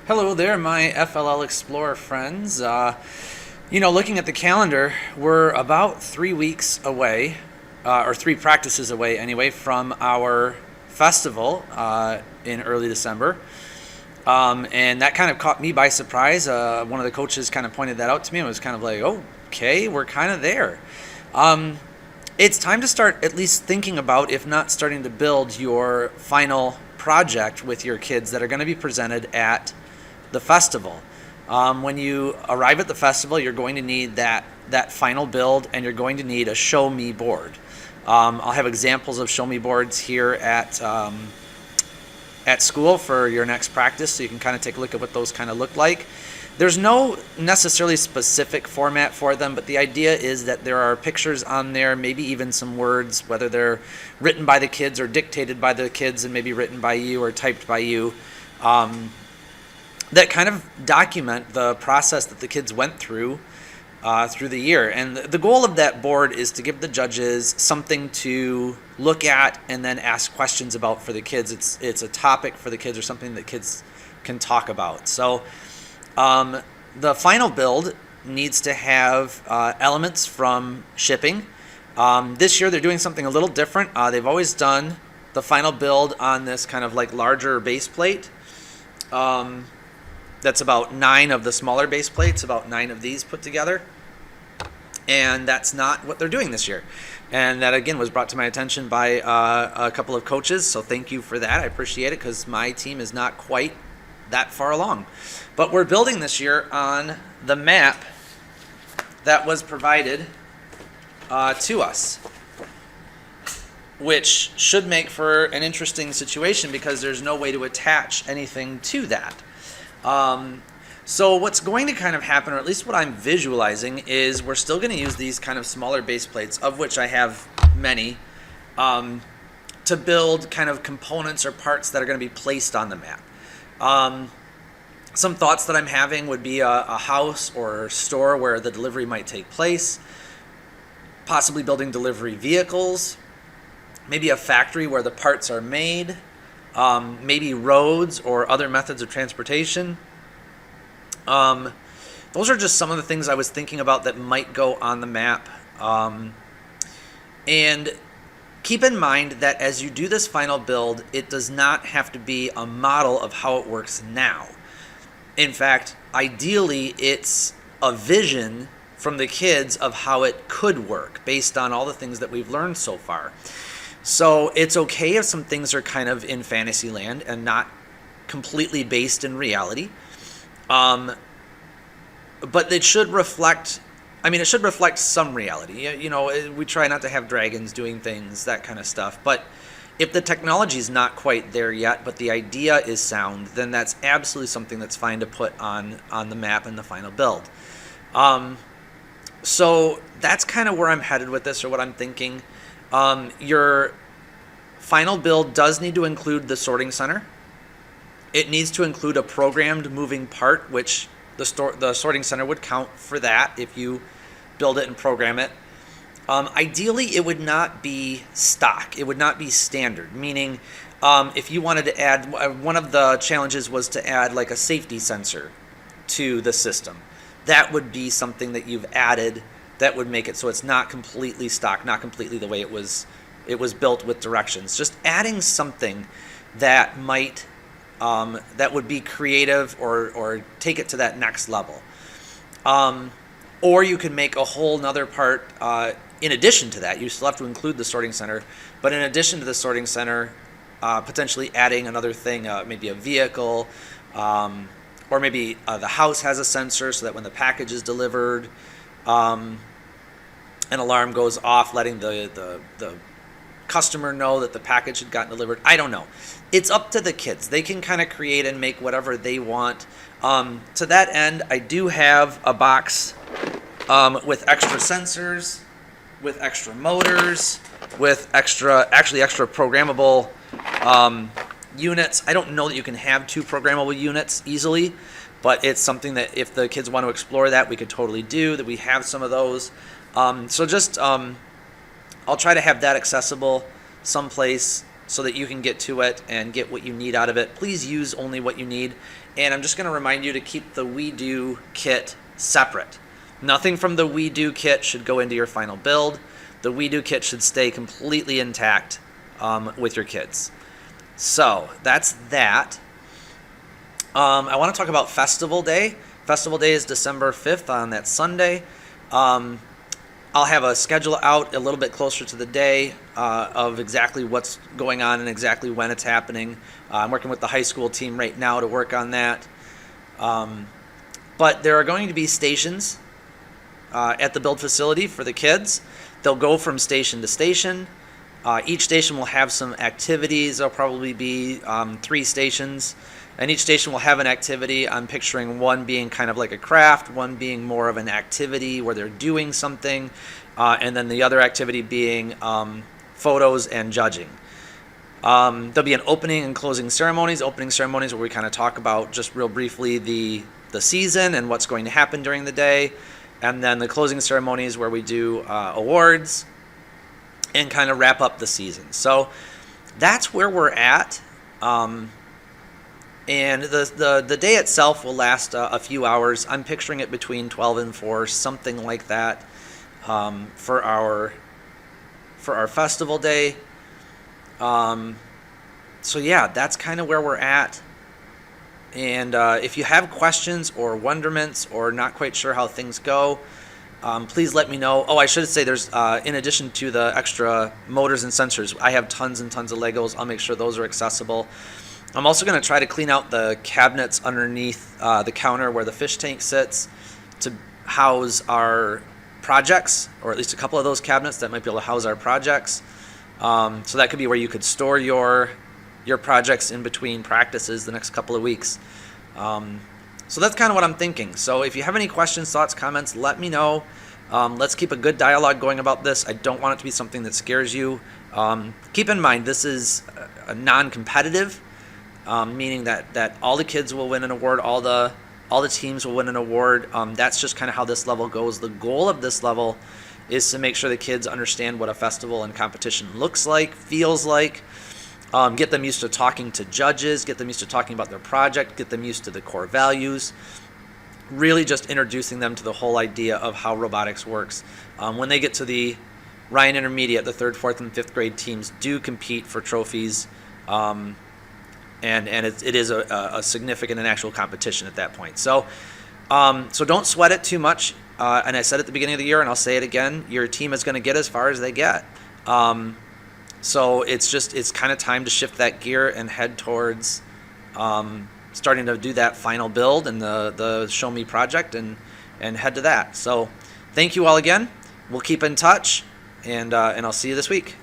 Hello there, my FLL Explorer friends. Looking at the calendar, we're about 3 weeks away, or three practices away anyway, from our festival in early December. And that kind of caught me by surprise. One of the coaches kind of pointed that out to me and was kind of like, oh, okay, we're kind of there. It's time to start at least thinking about, if not starting to build, your final project with your kids that are going to be presented at the festival. When you arrive at the festival, you're going to need that final build, and you're going to need a show me board. I'll have examples of show me boards here at school for your next practice, so you can kind of take a look at what those kind of look like. There's no necessarily specific format for them, but the idea is that there are pictures on there, maybe even some words, whether they're written by the kids or dictated by the kids and maybe written by you or typed by you, that kind of document the process that the kids went through the year. And the goal of that board is to give the judges something to look at and then ask questions about for the kids. It's a topic for the kids or something that kids can talk about. So the final build needs to have elements from shipping. This year they're doing something a little different. They've always done the final build on this kind of like larger base plate. That's about 9 of the smaller base plates, about 9 of these put together. And that's not what they're doing this year. And that, again, was brought to my attention by a couple of coaches. So thank you for that. I appreciate it, because my team is not quite that far along. But we're building this year on the map that was provided to us, which should make for an interesting situation because there's no way to attach anything to that. So what's going to kind of happen, or at least what I'm visualizing, is we're still going to use these kind of smaller base plates, of which I have many, to build kind of components or parts that are going to be placed on the map. Some thoughts that I'm having would be a house or store where the delivery might take place, possibly building delivery vehicles, maybe a factory where the parts are made, maybe roads or other methods of transportation. Those are just some of the things I was thinking about that might go on the map. And keep in mind that as you do this final build, it does not have to be a model of how it works now. In fact, ideally, it's a vision from the kids of how it could work based on all the things that we've learned so far. So it's okay if some things are kind of in fantasy land and not completely based in reality. But it should reflect, it should reflect some reality. You know, we try not to have dragons doing things, that kind of stuff. But if the technology is not quite there yet, but the idea is sound, then that's absolutely something that's fine to put on the map in the final build. So that's kind of where I'm headed with this, or what I'm thinking. Your final build does need to include the sorting center. It needs to include a programmed moving part, which the sorting center would count for that if you build it and program it. Ideally, it would not be stock. It would not be standard, meaning if you wanted to add, one of the challenges was to add like a safety sensor to the system. That would be something that you've added that would make it so it's not completely stock, not completely the way it was built with directions. Just adding something that might that would be creative or take it to that next level. Or you can make a whole nother part in addition to that. You still have to include the sorting center, but in addition to the sorting center, potentially adding another thing, maybe a vehicle, or maybe the house has a sensor so that when the package is delivered, an alarm goes off letting the customer know that the package had gotten delivered. I don't know. It's up to the kids. They can kind of create and make whatever they want. To that end, I do have a box with extra sensors, with extra motors, with extra programmable units. I don't know that you can have 2 programmable units easily, but it's something that if the kids want to explore that, we could totally do, that we have some of those. So just I'll try to have that accessible someplace so that you can get to it and get what you need out of it. Please use only what you need. And I'm just going to remind you to keep the We Do kit separate. Nothing from the We Do kit should go into your final build. The We Do kit should stay completely intact with your kids. So that's that. I want to talk about Festival Day. Festival Day is December 5th on that Sunday. I'll have a schedule out a little bit closer to the day of exactly what's going on and exactly when it's happening. I'm working with the high school team right now to work on that. But there are going to be stations at the build facility for the kids. They'll go from station to station. Each station will have some activities. There'll probably be 3 stations. And each station will have an activity. I'm picturing one being kind of like a craft, one being more of an activity where they're doing something, and then the other activity being photos and judging. There'll be an opening and closing ceremonies. Opening ceremonies where we kind of talk about just real briefly the season and what's going to happen during the day. And then the closing ceremonies where we do awards and kind of wrap up the season. So that's where we're at. And the day itself will last a few hours. I'm picturing it between 12 and 4, something like that, for our festival day. So yeah, that's kind of where we're at. And if you have questions or wonderments or not quite sure how things go, please let me know. Oh, I should say there's, in addition to the extra motors and sensors, I have tons and tons of Legos. I'll make sure those are accessible. I'm also going to try to clean out the cabinets underneath the counter where the fish tank sits to house our projects, or at least a couple of those cabinets that might be able to house our projects. So that could be where you could store your projects in between practices the next couple of weeks. So that's kind of what I'm thinking. So if you have any questions, thoughts, comments, let me know. Let's keep a good dialogue going about this. I don't want it to be something that scares you. Keep in mind, this is a non-competitive, meaning that all the kids will win an award, all the teams will win an award. That's just kind of how this level goes. The goal of this level is to make sure the kids understand what a festival and competition looks like, feels like, get them used to talking to judges, get them used to talking about their project, get them used to the core values, really just introducing them to the whole idea of how robotics works. When they get to the Ryan Intermediate, the 3rd, 4th, and 5th grade teams do compete for trophies. And it is a significant and actual competition at that point. So don't sweat it too much. And I said at the beginning of the year, and I'll say it again, your team is going to get as far as they get. So it's kind of time to shift that gear and head towards starting to do that final build and the Show Me project and head to that. So thank you all again. We'll keep in touch, and I'll see you this week.